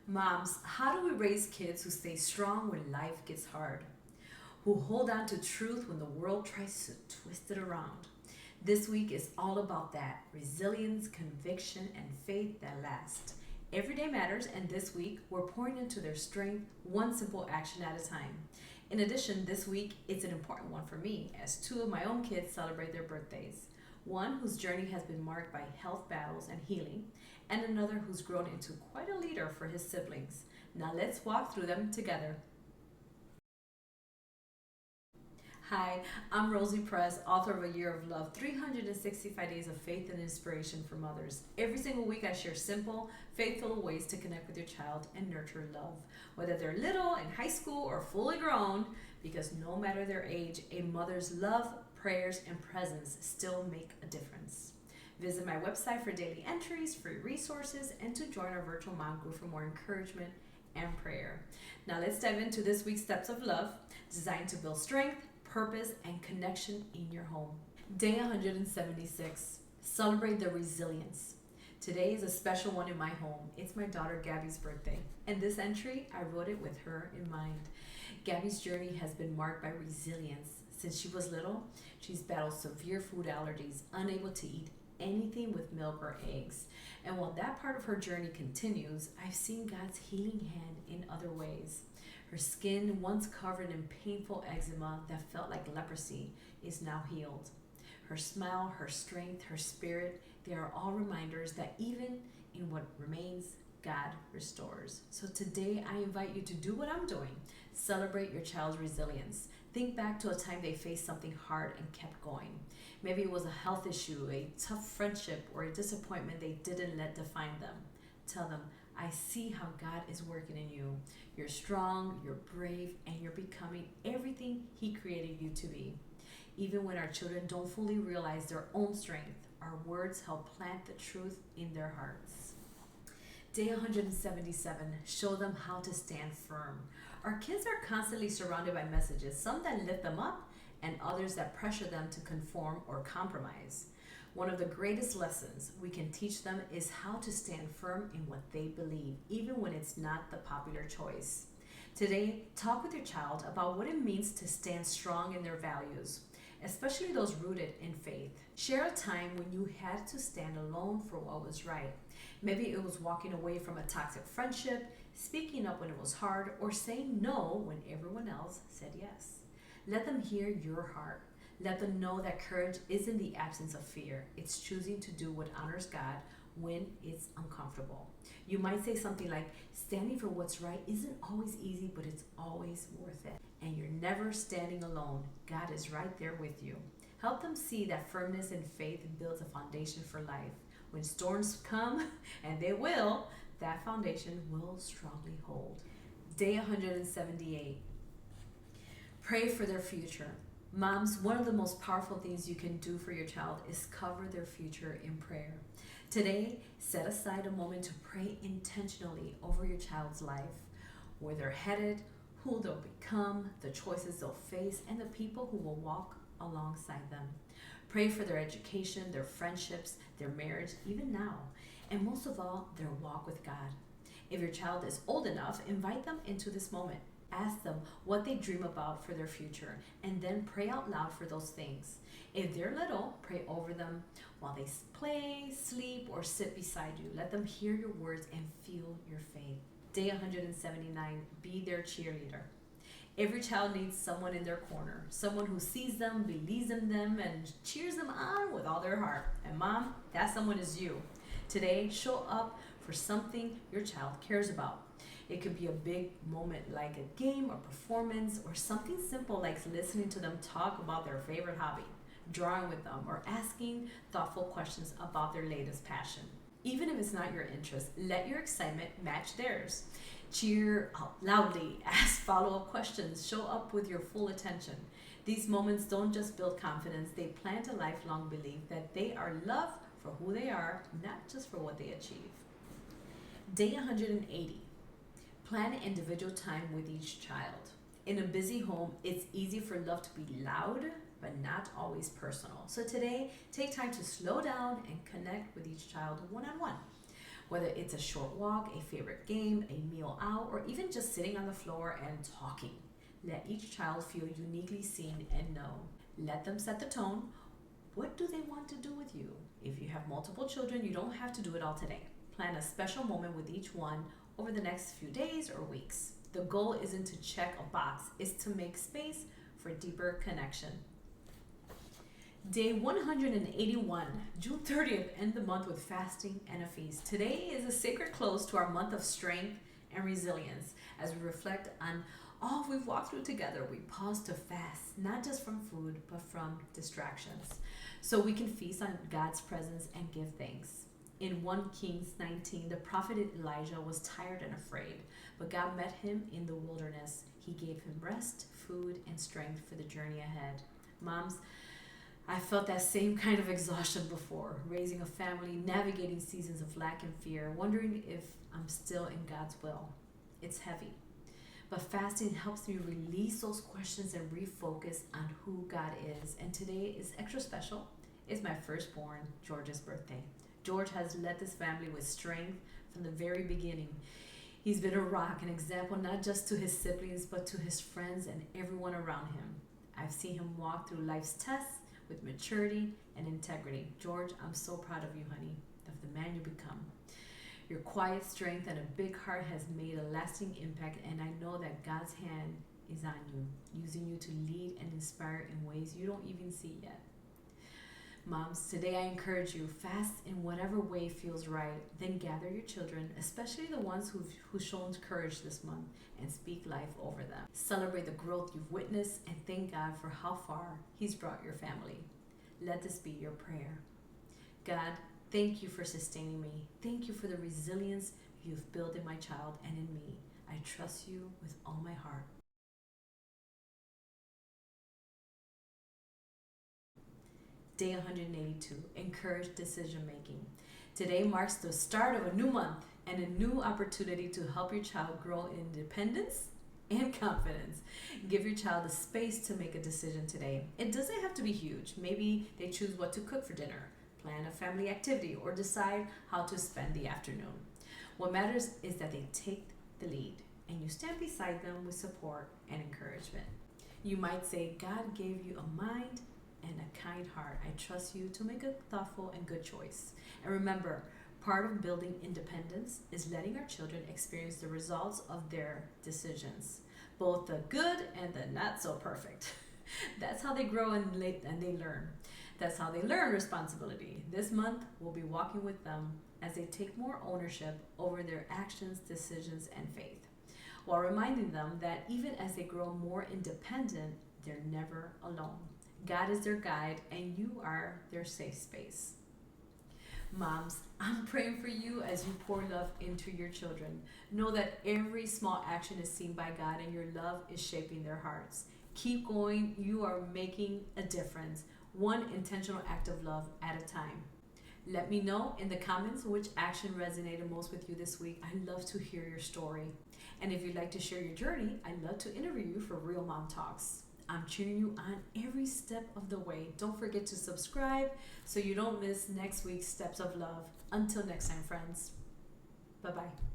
Moms, how do we raise kids who stay strong when life gets hard? Who hold on to truth when the world tries to twist it around? This week is all about that resilience, conviction, and faith that last. Every day matters, and this week we're pouring into their strength one simple action at a time. In addition, this week it's an important one for me as two of my own kids celebrate their birthdays. One whose journey has been marked by health battles and healing, and another who's grown into quite a leader for his siblings. Now let's walk through them together. Hi, I'm Rosie Press, author of A Year of Love, 365 Days of Faith and Inspiration for Mothers. Every single week I share simple, faithful ways to connect with your child and nurture love. Whether they're little, in high school, or fully grown, because no matter their age, a mother's love, prayers, and presence still make a difference. Visit my website for daily entries, free resources, and to join our virtual mom group for more encouragement and prayer. Now let's dive into this week's Steps of Love, designed to build strength, purpose, and connection in your home. Day 176. Celebrate the resilience. Today is a special one in my home. It's my daughter Gabby's birthday, and this entry, I wrote it with her in mind. Gabby's journey has been marked by resilience. Since she was little, she's battled severe food allergies, unable to eat anything with milk or eggs. And while that part of her journey continues, I've seen God's healing hand in other ways. Her skin, once covered in painful eczema that felt like leprosy, is now healed. Her smile, her strength, her spirit, they are all reminders that even in what remains, God restores. So today I invite you to do what I'm doing. Celebrate your child's resilience. Think back to a time they faced something hard and kept going. Maybe it was a health issue, a tough friendship, or a disappointment they didn't let define them. Tell them, I see how God is working in you. You're strong, you're brave, and you're becoming everything He created you to be. Even when our children don't fully realize their own strength, our words help plant the truth in their hearts. Day 177, show them how to stand firm. Our kids are constantly surrounded by messages, some that lift them up and others that pressure them to conform or compromise. One of the greatest lessons we can teach them is how to stand firm in what they believe, even when it's not the popular choice. Today, talk with your child about what it means to stand strong in their values, especially those rooted in faith. Share a time when you had to stand alone for what was right. Maybe it was walking away from a toxic friendship, speaking up when it was hard, or saying no when everyone else said yes. Let them hear your heart. Let them know that courage isn't the absence of fear. It's choosing to do what honors God when it's uncomfortable. You might say something like, standing for what's right isn't always easy, but it's always worth it. And you're never standing alone. God is right there with you. Help them see that firmness and faith builds a foundation for life. When storms come, and they will, that foundation will strongly hold. Day 178. Pray for their future. Moms, one of the most powerful things you can do for your child is cover their future in prayer. Today, set aside a moment to pray intentionally over your child's life, where they're headed, who they'll become, the choices they'll face, and the people who will walk alongside them. Pray for their education, their friendships, their marriage, even now, and most of all, their walk with God. If your child is old enough, invite them into this moment. Ask them what they dream about for their future, and then pray out loud for those things. If they're little, pray over them while they play, sleep, or sit beside you. Let them hear your words and feel your faith. Day 179, be their cheerleader. Every child needs someone in their corner, someone who sees them, believes in them, and cheers them on with all their heart. And mom, that someone is you. Today, show up for something your child cares about. It could be a big moment like a game or performance, or something simple like listening to them talk about their favorite hobby, drawing with them, or asking thoughtful questions about their latest passion. Even if it's not your interest, let your excitement match theirs. Cheer out loudly, ask follow-up questions, show up with your full attention. These moments don't just build confidence, they plant a lifelong belief that they are loved for who they are, not just for what they achieve. Day 180. Plan individual time with each child. In a busy home, it's easy for love to be loud, but not always personal. So today, take time to slow down and connect with each child one-on-one. Whether it's a short walk, a favorite game, a meal out, or even just sitting on the floor and talking, let each child feel uniquely seen and known. Let them set the tone. What do they want to do with you? If you have multiple children, you don't have to do it all today. Plan a special moment with each one over the next few days or weeks. The goal isn't to check a box, it's to make space for deeper connection. Day 181, June 30th, end the month with fasting and a feast. Today is a sacred close to our month of strength and resilience. As we reflect on all we've walked through together, we pause to fast, not just from food, but from distractions, so we can feast on God's presence and give thanks. In 1 Kings 19, the prophet Elijah was tired and afraid, but God met him in the wilderness. He gave him rest, food, and strength for the journey ahead. Moms, I felt that same kind of exhaustion before, raising a family, navigating seasons of lack and fear, wondering if I'm still in God's will. It's heavy. But fasting helps me release those questions and refocus on who God is. And today is extra special. It's my firstborn, George's birthday. George has led this family with strength from the very beginning. He's been a rock, an example not just to his siblings, but to his friends and everyone around him. I've seen him walk through life's tests with maturity and integrity. George, I'm so proud of you, honey, of the man you become. Your quiet strength and a big heart has made a lasting impact, and I know that God's hand is on you, using you to lead and inspire in ways you don't even see yet. Moms, today I encourage you, fast in whatever way feels right. Then gather your children, especially the ones who've shown courage this month, and speak life over them. Celebrate the growth you've witnessed and thank God for how far He's brought your family. Let this be your prayer. God, thank you for sustaining me. Thank you for the resilience you've built in my child and in me. I trust you with all my heart. Day 182, encourage decision making. Today marks the start of a new month and a new opportunity to help your child grow in independence and confidence. Give your child the space to make a decision today. It doesn't have to be huge. Maybe they choose what to cook for dinner, plan a family activity, or decide how to spend the afternoon. What matters is that they take the lead and you stand beside them with support and encouragement. You might say, God gave you a mind and a kind heart. I trust you to make a thoughtful and good choice. And remember, part of building independence is letting our children experience the results of their decisions, both the good and the not so perfect. That's how they grow and they learn. That's how they learn responsibility. This month, we'll be walking with them as they take more ownership over their actions, decisions, and faith, while reminding them that even as they grow more independent, they're never alone. God is their guide, and you are their safe space. Moms, I'm praying for you as you pour love into your children. Know that every small action is seen by God, and your love is shaping their hearts. Keep going. You are making a difference, one intentional act of love at a time. Let me know in the comments which action resonated most with you this week. I'd love to hear your story. And if you'd like to share your journey, I'd love to interview you for Real Mom Talks. I'm cheering you on every step of the way. Don't forget to subscribe so you don't miss next week's Steps of Love. Until next time, friends. Bye-bye.